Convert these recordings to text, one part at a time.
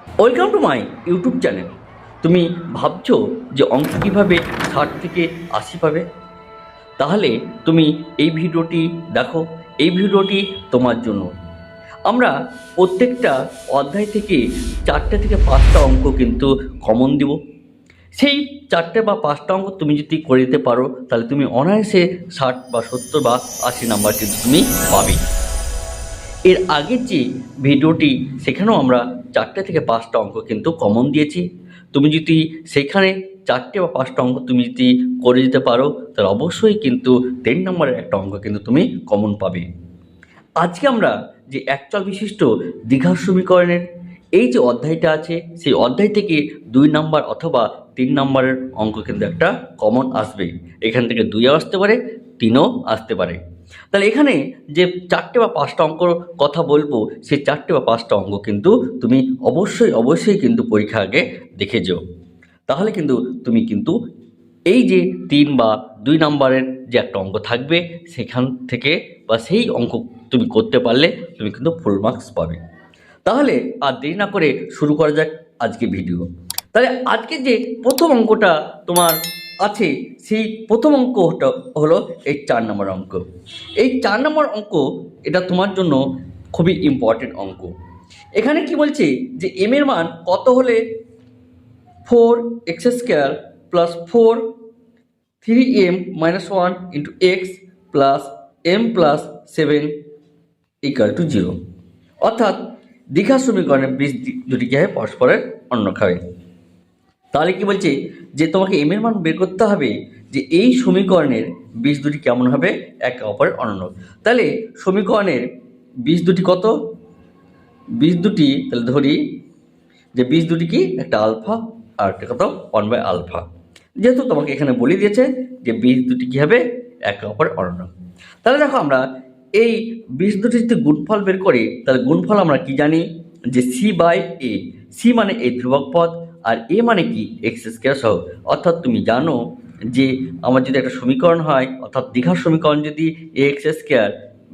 Welcome to my YouTube channel. তুমি ভাবছো যে অঙ্ক কীভাবে 60 থেকে 80 পাবে? তাহলে তুমি এই ভিডিওটি দেখো। এই ভিডিওটি তোমার জন্য। আমরা প্রত্যেকটা অধ্যায় থেকে 4টে থেকে 5টা অঙ্ক কিন্তু কমন দিব। সেই 4টে বা 5টা অঙ্ক তুমি যদি করে দিতে পারো তাহলে তুমি অনায়াসে 60 বা 70 বা 80 নাম্বার কিন্তু তুমি পাবে। এর আগের যে ভিডিওটি সেখানেও আমরা 4টে থেকে 5টা অঙ্ক কিন্তু কমন দিয়েছি। তুমি যদি সেখানে 4টে বা 5টা অঙ্ক তুমি যদি করে দিতে পারো তাহলে অবশ্যই কিন্তু 10 নম্বরের একটা অঙ্ক কিন্তু তুমি কমন পাবে। আজকে আমরা যে একচল বিশিষ্ট দ্বিঘাত সমীকরণের এই যে অধ্যায়টা আছে সেই অধ্যায় থেকে 2 নম্বর অথবা 3 নম্বরের অঙ্ক কিন্তু একটা কমন আসবে। এখান থেকে 2ও আসতে পারে, 3ও আসতে পারে। তাহলে এখানে যে 4টে বা 5টা অঙ্কর কথা বলবো সেই 4টে বা 5টা অঙ্ক কিন্তু তুমি অবশ্যই কিন্তু পরীক্ষা আগে দেখে যেও। তাহলে কিন্তু তুমি কিন্তু এই যে 3 বা 2 নম্বরের যে একটা অঙ্ক থাকবে সেখান থেকে বা সেই অঙ্ক তুমি করতে পারলে তুমি কিন্তু ফুল মার্কস পাবে। তাহলে আর দেরি না করে শুরু করা যাক আজকে ভিডিও। তাহলে আজকে যে প্রথম অঙ্কটা তোমার আছে সেই প্রথম অঙ্কটা হলো এই 4 নম্বর অঙ্ক। এই 4 নম্বর অঙ্ক এটা তোমার জন্য খুবই ইম্পর্টেন্ট অঙ্ক। এখানে কি বলছে যে এম এর মান কত হলে 4x² plus 3m minus 1 into x plus m plus 7 equal to 0। অর্থাৎ দ্বিঘাত সমীকরণের বীজ দুটি কি হয় পরস্পরের অন্য খাবে। তাহলে কি বলছে যে তোমাকে এম এর মান বের করতে হবে যে এই সমীকরণের বীজ দুটি কেমন হবে একে অপরের অনন্য। তাহলে সমীকরণের বীজ দুটি কত? বীজ দুটি তাহলে ধরি যে বীজ দুটি কি একটা আলফা আর একটা কত 1/α। যেহেতু তোমাকে এখানে বলে দিয়েছে যে বীজ দুটি কী হবে একে অপরের অনন্য। তাহলে দেখো আমরা এই বীজ দুটি যদি গুণফল বের করি তাহলে গুণফল আমরা কি জানি যে c/a। সি মানে এই ধ্রুবক পদ আর এ মানে কি x² সহ। অর্থাৎ তুমি জানো যে আমার যদি একটা সমীকরণ হয় অর্থাৎ দ্বিঘাত সমীকরণ যদি ax²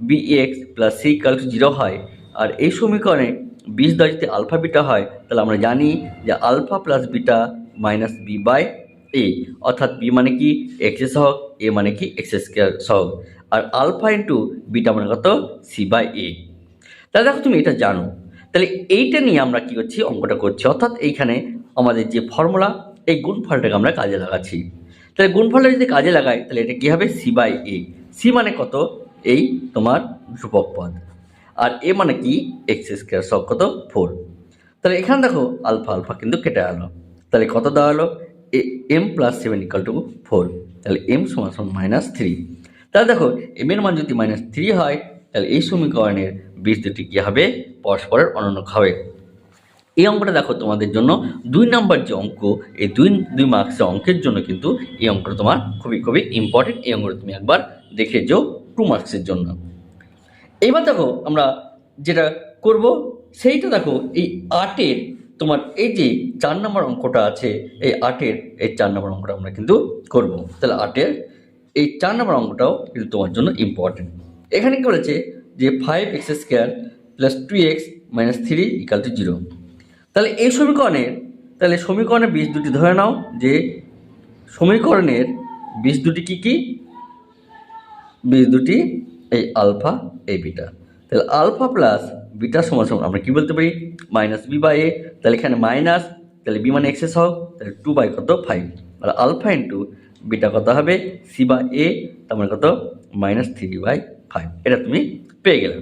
bx প্লাস c = 0 হয় আর এই সমীকরণে বীজ দ্বয় যদি আলফা বিটা হয় তাহলে আমরা জানি যে alpha plus beta minus b/a। অর্থাৎ বি মানে কি x সহগ, এ মানে কি x² সহগ আর আলফা ইন্টু বিটা মানে কত c/a। তাহলে দেখো তুমি এটা জানো। তাহলে এইটা নিয়ে আমরা কি করছি অঙ্কটা করছি অর্থাৎ এইখানে আমাদের যে ফর্মুলা এই গুণফলটাকে আমরা কাজে লাগাচ্ছি। তাহলে গুণফলটা যদি কাজে লাগাই তাহলে এটা কি হবে c/a। সি মানে কত এই তোমার ধ্রুবক পদ আর এ মানে কি x² সহগ কত 4। তাহলে এখানে দেখো আলফা আলফা কিন্তু কেটে গেল। তাহলে কত দেওয়া হলো m + 7 = 4। তাহলে m = -3। তাহলে দেখো m এর মান যদি -3 হয় তাহলে এই সমীকরণের বীজ দুটি কী হবে পরস্পরের অনন্য হবে। এই অঙ্কটা দেখো তোমাদের জন্য 2 নাম্বার যে অঙ্ক এই 2 মার্কসের অঙ্কের জন্য কিন্তু এই অঙ্কটা তোমার খুবই ইম্পর্টেন্ট। এই অঙ্কটা তুমি একবার দেখে যেও 2 মার্কসের জন্য। এইবার দেখো আমরা যেটা করব সেইটা দেখো এই 8-এর তোমার এই যে 4 নম্বর অঙ্কটা আছে এই 8-এর এই 4 নম্বর অঙ্কটা আমরা কিন্তু করব। তাহলে 8-এর এই 4 নম্বর অঙ্কটাও কিন্তু তোমার জন্য ইম্পর্টেন্ট। এখানে কি বলেছে যে 5x² + 2x - 3 = 0। তাহলে এই সমীকরণের বীজ দুটি ধরে নাও যে সমীকরণের বীজ দুটি কি বীজ দুটি এই আলফা এই বিটা। তাহলে আলফা প্লাস বিটা সমান আমরা কি বলতে পারি -b/a। তাহলে এখানে মাইনাস তাহলে বি মানে x সহগ তাহলে 2/5 আর আলফা ইন্টু বিটা কত হবে c/a তার মানে কত -3/5। এটা তুমি পেয়ে গেলে।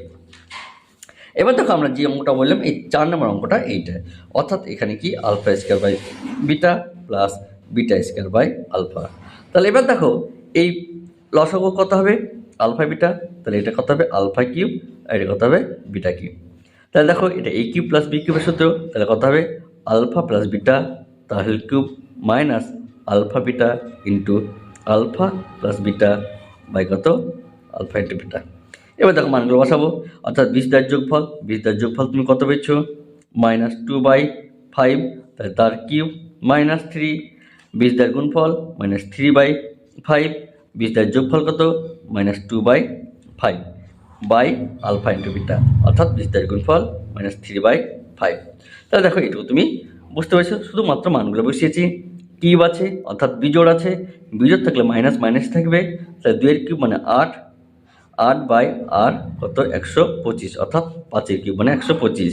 এবার দেখো আমরা যে অঙ্কটা বললাম এই 4 নম্বর অঙ্কটা এইটা অর্থাৎ এখানে কি α² বিটা প্লাস β² তাহলে এবার দেখো এই লসাগু কত হবে আলফা বিটা। তাহলে এটা কত হবে α³ আর এটা কত হবে β³। তাহলে দেখো এটা a³ প্লাস b³ সূত্র। তাহলে কত হবে আলফা প্লাস বিটা তার whole cube minus alpha beta into alpha plus beta by কত আলফা ইন্টু বিটা। এবার দেখো মানগুলো বসাবো অর্থাৎ বীজ দ্বয়ের যোগফল তুমি কত পেয়েছো -2/5 তাহলে তার কিউব -3 বীজ দ্বয়ের গুণফল -3/5 বীজ দ্বয়ের যোগফল কত -2/5 বাই আলফা ইন্টু বিটা অর্থাৎ বীজ দ্বয়ের গুণফল -3/5। তাহলে দেখো এটুকু তুমি বুঝতে পেরেছো, শুধুমাত্র মানগুলো বসিয়েছি। কিউব আছে অর্থাৎ বিজোড় আছে, বিজোড় থাকলে মাইনাস মাইনাস থাকবে, তাহলে 2 এর কিউব মানে 8, 8 বাই আর কত 125 অর্থাৎ 5 এর কিউব মানে 125।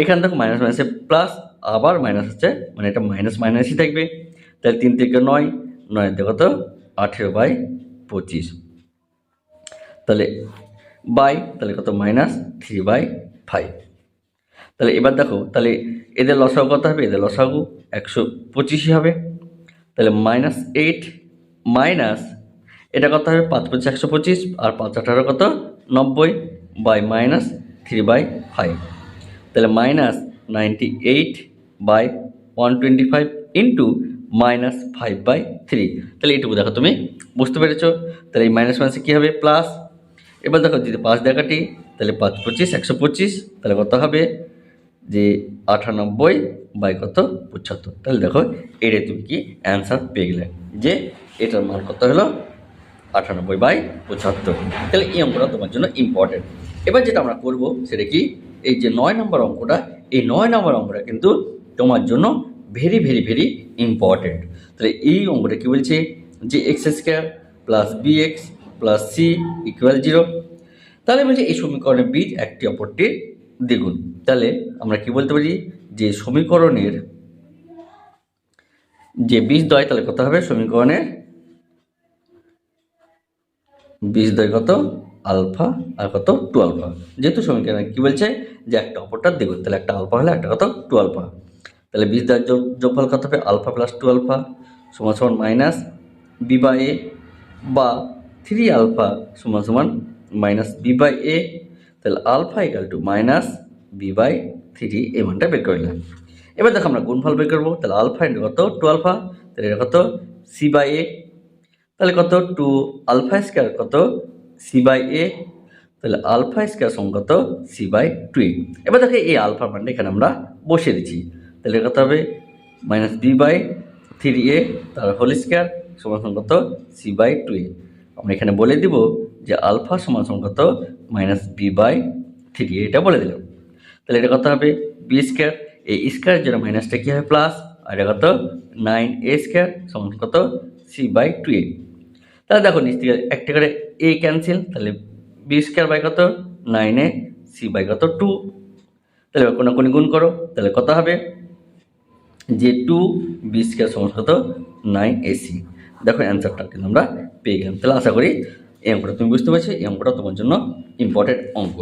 এখানে দেখো মাইনাস মাইনাসে প্লাস, আবার মাইনাস হচ্ছে মানে এটা মাইনাস মাইনাসই থাকবে, তাহলে 3 থেকে 9, 9 দিয়ে কত 18/25, তাহলে বাই তাহলে কত -3/5। তাহলে এবার দেখো তাহলে এদের লসাগু কত হবে, এদের লসাগু 125ই হবে, তাহলে -8 মাইনাস এটা কত হবে 5 5 125 আর 5 18 কত 90 বাই -3/5, তাহলে -98/125 ইন্টু -5/3। তাহলে এইটুকু দেখো তুমি বুঝতে পেরেছো। তাহলে এই মাইনাস মাইনাসে কী হবে প্লাস। এবার দেখো যদি 5 দিয়ে কাটি তাহলে 5 25 125, তাহলে কত হবে যে 98 বাই কত 75। তাহলে দেখো এটাই তুমি কি অ্যান্সার পেয়ে গেলে যে এটার মান কত হলো 98/75। তাহলে এই অঙ্কটা তোমার জন্য ইম্পর্টেন্ট। এবার যেটা আমরা করব সেটা কি, এই যে 9 নম্বর অঙ্কটা, এই 9 নম্বর অঙ্কটা কিন্তু তোমার জন্য ভেরি ভেরি ভেরি ইম্পর্টেন্ট। তাহলে এই অঙ্কটা কি বলছে যে x² plus bx plus c equal 0। তাহলে বলছে এই সমীকরণের বীজ একটি অপরটির দ্বিগুণ। তাহলে আমরা কি বলতে পারি যে সমীকরণের যে বীজদ্বয় তাহলে কত হবে, সমীকরণের বীজদ্বয় কত আলফা আর কত 2 আলফা। যেহেতু সমীকরণে কি বলছে যে একটা অপরটার দ্বিগুণ, তাহলে একটা আলফা হলে একটা কত 2 আলফা। তাহলে বীজদ্বয়ের যোগফল কত হবে আলফা প্লাস 2 আলফা সমান সমান মাইনাস বি বাই এ, বা 3 আলফা সমান সমান মাইনাস বি বাই এ। তাহলে alpha equal to minus b by 3, এই মানটা বের করলাম। এবার দেখো আমরা গুণফল বের করবো, তাহলে আলফা ইন্টু কত 2 আলফা, তাহলে এটা কত সি বাই এ, তাহলে কত 2 আলফা স্কোয়ার কত সি বাই এ, তাহলে আলফা স্কোয়ার সমান কত সি বাই 2। এবার দেখো এই আলফা মানটা এখানে আমরা বসিয়ে দিচ্ছি, তাহলে কত হবে মাইনাস বি বাই 3a তার হোল স্কোয়ার সমান সমান কত সি বাই 2। আমরা এখানে বলে দিব যে আলফা সমান সমান কত মাইনাস বি বাই 3, এটা বলে দিলাম। তাহলে এটা কত হবে বি স্কোয়ার, এই স্কোয়ারের জন্য মাইনাসটা কী হবে প্লাস, আর এটা কত 9a স্কোয়ার সমান কত সি বাই 2a। তাহলে দেখো নিচ থেকে একটা করে এ ক্যান্সেল, তাহলে বি স্কোয়ার বাই কত 9a সি বাই কত 2। তাহলে কোনাকুনি গুণ করো, তাহলে কত হবে যে 2b স্কোয়ার সমান কত 9ac। দেখো অ্যান্সারটা কিন্তু আমরা পেয়ে গেলাম। তাহলে আশা করি এই অঙ্কটা তুমি বুঝতে পারছো, এই অঙ্কটা তোমার জন্য ইম্পর্টেন্ট অঙ্ক।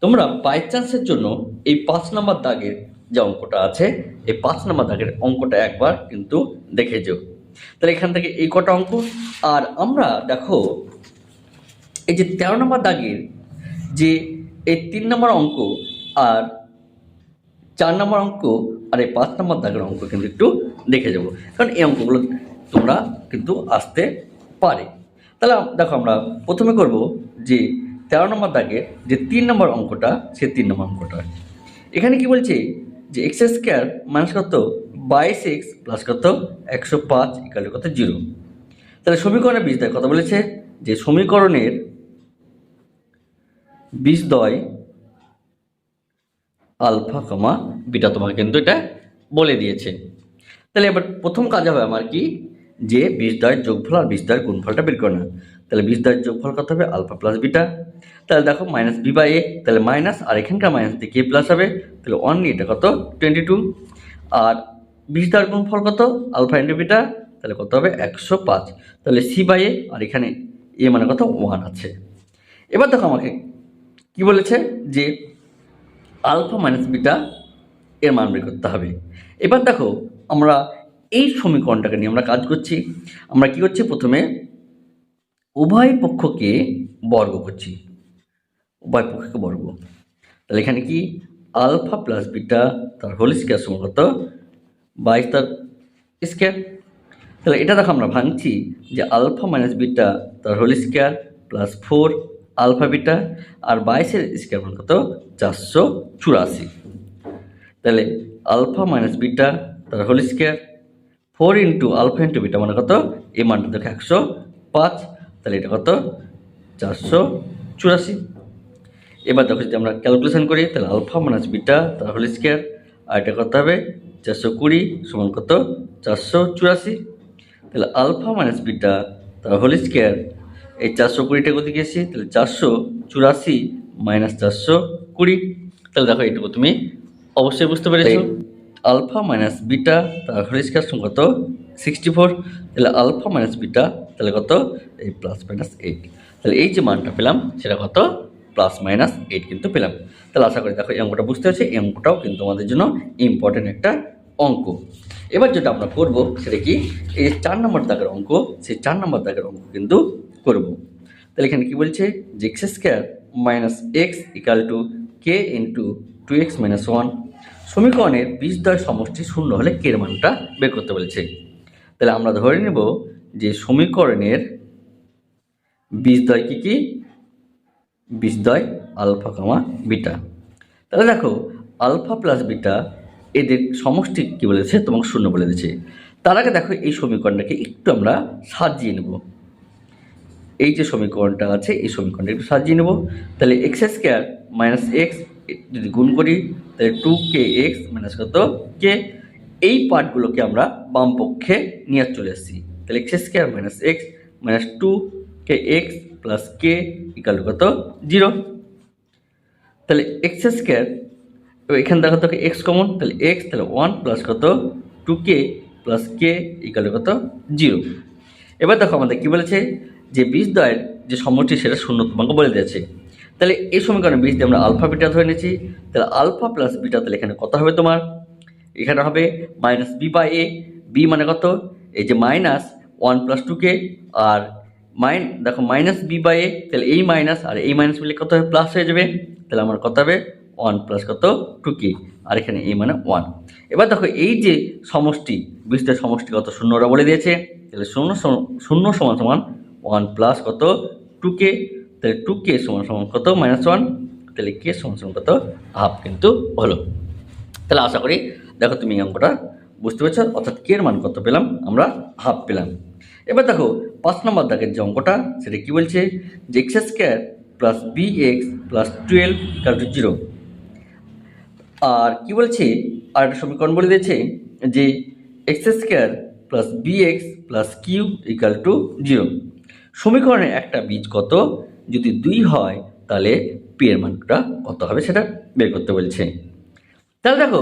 তোমরা বাই চান্সের জন্য এই 5 নম্বর দাগের যে অঙ্কটা আছে, এই 5 নম্বর দাগের অঙ্কটা একবার কিন্তু দেখে যাও। তাহলে এখান থেকে এই কটা অঙ্ক, আর আমরা দেখো এই যে 13 নম্বর দাগের যে এই 3 নম্বর অঙ্ক আর 4 নম্বর অঙ্ক আর এই 5 নম্বর দাগের অঙ্ক কিন্তু একটু দেখে যাব, কারণ এই অঙ্কগুলো তোমরা কিন্তু আসতে পারে। তাহলে দেখো আমরা প্রথমে করব যে 13 নম্বর দাগের যে 3 নম্বর অঙ্কটা, সে 3 নম্বর অঙ্কটা এখানে কি বলছে যে এক্স স্কোয়ার মাইনাস কত 22x প্লাস কত 105 ইকুয়াল কত 0। তাহলে সমীকরণের বীজদ্বয় কথা বলেছে যে সমীকরণের বীজদ্বয় আলফা কমা বিটা, তোমাকে কিন্তু এটা বলে দিয়েছে। তাহলে এবার প্রথম কাজ হবে আমার কি যে বীজদ্বয়ের যোগফল আর বীজদ্বয়ের গুণফলটা বের করে না। তাহলে বীজদ্বয়ের যোগফল কত হবে আলফা প্লাস বিটা, তাহলে দেখো মাইনাস বি বাই এ, তাহলে মাইনাস আর এখানকার মাইনাস দিয়ে কে প্লাস হবে, তাহলে 1 এটা কত 22, আর বীজদ্বয়ের গুণফল কত আলফা ইন্টু বিটা, তাহলে কত হবে 105। তাহলে সি বাই এ আর এখানে এ মানে কত 1 আছে। এবার দেখো আমাকে কি বলেছে যে আলফা মাইনাস বিটা এর মান বের করতে হবে। এবার দেখো আমরা এই সমীকরণটাকে নিয়ে আমরা কাজ করছি। আমরা কি করছি, প্রথমে উভয় পক্ষকে বর্গ করছি, উভয় পক্ষকে বর্গ। তাহলে এখানে কি আলফা প্লাস বিটা তার হোল স্কোয়ার সমান কত 22 তার স্কোয়ার। তাহলে এটা দেখো আমরা ভাঙছি যে আলফা মাইনাস বিটা তার whole square plus 4 alpha beta, আর 22-এর স্কোয়ার মান কত 484। তাহলে আলফা মাইনাস বিটা তার whole square 4 into alpha into beta মানে কত, এই মানটা দেখো 105, তাহলে এটা কত 484। এবার দেখো যদি আমরা ক্যালকুলেশন করি, তাহলে আলফা মাইনাস বিটা তার হোল স্কোয়ার আর এটা কত হবে 420 সমান কত 484। তাহলে আলফা মাইনাস বিটা তার হোল স্কোয়ার, এই 420টা কোথায় গেছি, তাহলে 484 মাইনাস 420। তাহলে দেখো এইটুকু তুমি অবশ্যই বুঝতে পেরেছো। আলফা মাইনাস বিটা তার হোল স্কোয়ার সমান কত 64। তাহলে আলফা মাইনাস বিটা তাহলে কত এই প্লাস মাইনাস 8। তাহলে এই যে মানটা পেলাম সেটা কত প্লাস মাইনাস 8 কিন্তু পেলাম। তাহলে আশা করি দেখো এই অঙ্কটা বুঝতে হচ্ছে। এই অঙ্কটাও কিন্তু আমাদের জন্য ইম্পর্টেন্ট একটা অঙ্ক। এবার যেটা আমরা করব সেটা কি, এই 4 নম্বর দাগের অঙ্ক, সেই 4 নম্বর দাগের অঙ্ক কিন্তু করব। তাহলে এখানে কি বলছে যে x square minus x equal to K into 2x minus 1 সমীকরণের বীজদ্বয় সমষ্টি শূন্য হলে কে এর মানটা বের করতে বলেছে। তাহলে আমরা ধরে নেব যে সমীকরণের বীজদ্বয় কি, বীজদ্বয় আলফা কমা বিটা। তাহলে দেখো আলফা প্লাস বিটা এদের সমষ্টি কি বলেছে, তোমাকে শূন্য বলে দিয়েছে। তার আগে দেখো এই সমীকরণটাকে একটু আমরা সাজিয়ে নেব। এই যে সমীকরণটা আছে এই সমীকরণটা একটু সাজিয়ে নেব। তাহলে এক্স স্কোয়ার মাইনাস এক্স যদি গুণ করি তাহলে 2kx মাইনাস কত কে, এই পার্টগুলোকে আমরা বাম পক্ষে নিয়ে চলে আসছি। তাহলে x square minus x minus 2kx plus K equal to কত 0। তাহলে এক্স স্কোয়ার এখানে দেখো তো এক্স কমন, তাহলে এক্স তাহলে 1 প্লাস কত 2k plus K equal to কত 0। এবার দেখো আমাদের কি বলেছে যে বীজদ্বয়ের যে সমষ্টি সেটা শূন্য তোমাকে বলে দিয়েছে। তাহলে এই সমীকরণে বীজ দিয়ে আমরা আলফা বিটা ধরে নিয়েছি। তাহলে আলফা প্লাস বিটা তাহলে এখানে কত হবে তোমার, এখানে হবে minus b by a. B মানে কত এই যে মাইনাস 1 প্লাস 2k, আর দেখো মাইনাস বি বাই এ, তাহলে এই মাইনাস আর এই মাইনাস মিলে কত হবে প্লাস হয়ে যাবে। তাহলে আমার কত হবে 1 প্লাস কত 2k, আর এখানে এই মানে 1। এবার দেখো এই যে সমষ্টি বীজদ্বয়ের সমষ্টি কত শূন্য ওরা বলে দিয়েছে। তাহলে শূন্য সমান সমান 1 প্লাস কত 2k, তাহলে 2k সমান সমান কত মাইনাস 1, তাহলে কে সমান সমান কত হাফ কিন্তু হলো। তাহলে আশা করি দেখো তুমি এই অঙ্কটা বুঝতে পেরেছ, অর্থাৎ কে এর মান কত পেলাম আমরা হাফ পেলাম। এবার দেখো 5 নম্বর দাগের যে অঙ্কটা সেটা কি বলছে যে x square plus b x plus 12 equal to 0। আর কি বলছে আর একটা সমীকরণ বলে দিয়েছে যে x square plus b x plus q equal to 0। সমীকরণের একটা বীজ কত যদি 2 হয় তাহলে পি এর মানটা কত হবে সেটা বের করতে বলছে। তাহলে দেখো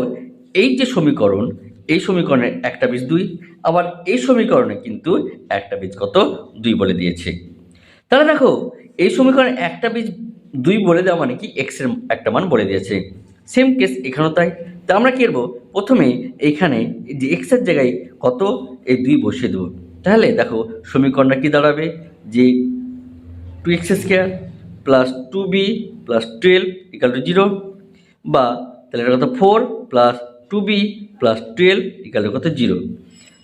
এই যে সমীকরণ, এই সমীকরণের একটা বীজ 2, আবার এই সমীকরণে কিন্তু একটা বীজ কত 2 বলে দিয়েছে। তাহলে দেখো এই সমীকরণে একটা বীজ 2 বলে দেওয়া মানে কি এক্স এর একটা মান বলে দিয়েছে। সেম কেস এখানেও তাই। তা আমরা কি করবো, প্রথমে এইখানে যে এক্স এর জায়গায় কত এই 2 বসিয়ে দেবো। তাহলে দেখো সমীকরণটা কি দাঁড়াবে যে 2x square plus 2b plus 12 equal to 0, বা তাহলে এটা কত 4 plus 2b plus 12 equal two কত 0।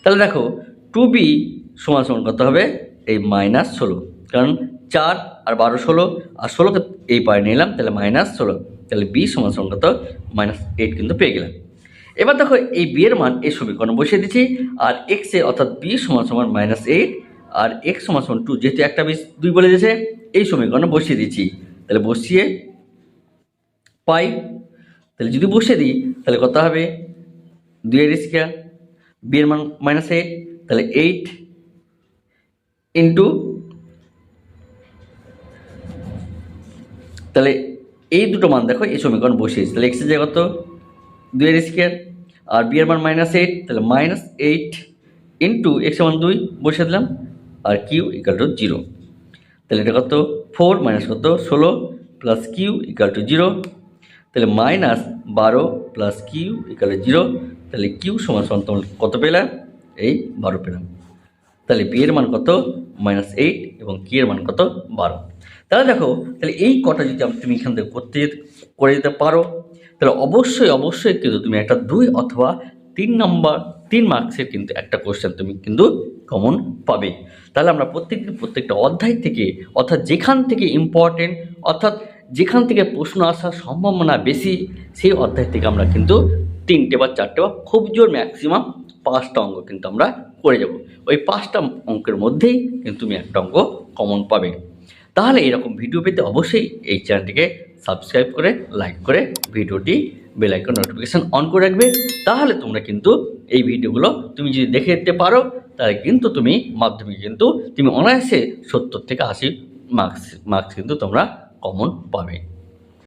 তাহলে দেখো 2b সমান সমান কত হবে এই মাইনাস 16, কারণ 4 আর 12 16, আর 16কে এই পায়ে নিলাম তাহলে মাইনাস 16, তাহলে b সমান সমান কত মাইনাস 8 কিন্তু পেয়ে গেলাম। এবার দেখো এই b এর মান এই সমীকরণ বসিয়ে দিচ্ছি, আর x এ অর্থাৎ b সমান সমান মাইনাস 8 আর x সমান সমান 2, যেহেতু একটা বীজ 2 বলে দিয়েছে এই সমীকরণে বসিয়ে দিচ্ছি। তাহলে বসিয়ে পাই, তাহলে যদি বসিয়ে দিই তাহলে কত হবে 2 এর স্কোয়ার, b এর মান মাইনাস 8, তাহলে 8 ইন্টু, তাহলে এই দুটো মান দেখো এই সমীকরণ বসিয়েছি। তাহলে এক্স এর জায়গায় কত 2 এর স্কোয়ার আর বি এর মান মাইনাস 8, তাহলে মাইনাস 8 ইন্টু এক্স এর মান 2 বসিয়ে দিলাম, আর কিউ ইকাল টু 0। তাহলে এটা কত 4 মাইনাস কত 16 প্লাস কিউ ইকাল টু 0, তাহলে minus 12 plus q equal to 0। তাহলে কিউ সমান সমান তোমার কত পেলাম এই 12 পেলাম। তাহলে বি এর মান কত মাইনাস 8 এবং কি এর মান কত 12। তাহলে দেখো তাহলে এই কটা যদি তুমি এখান থেকে করে দিতে পারো তাহলে অবশ্যই কিন্তু তুমি একটা 2 অথবা 3 মার্কসের কিন্তু একটা কোশ্চেন তুমি কিন্তু কমন পাবে। তাহলে আমরা প্রত্যেকটা অধ্যায় থেকে, অর্থাৎ যেখান থেকে ইম্পর্টেন্ট, অর্থাৎ যেখান থেকে প্রশ্ন আসার সম্ভাবনা বেশি সেই অধ্যায় থেকে আমরা কিন্তু 3টে বা 4টে বা খুব জোর ম্যাক্সিমাম 5টা অঙ্ক কিন্তু আমরা করে যাব। ওই 5টা অঙ্কের মধ্যেই কিন্তু তুমি একটা অঙ্ক কমন পাবে। তাহলে এরকম ভিডিও পেতে অবশ্যই এই চ্যানেলটিকে সাবস্ক্রাইব করে লাইক করে ভিডিওটি বেল আইকন নোটিফিকেশান অন করে রাখবে। তাহলে তোমরা কিন্তু এই ভিডিওগুলো তুমি যদি দেখে যেতে পারো, তাহলে কিন্তু তুমি মাধ্যমিকে কিন্তু তুমি অনায়াসে 70 থেকে 80 মার্কস কিন্তু তোমরা কমন পাবে।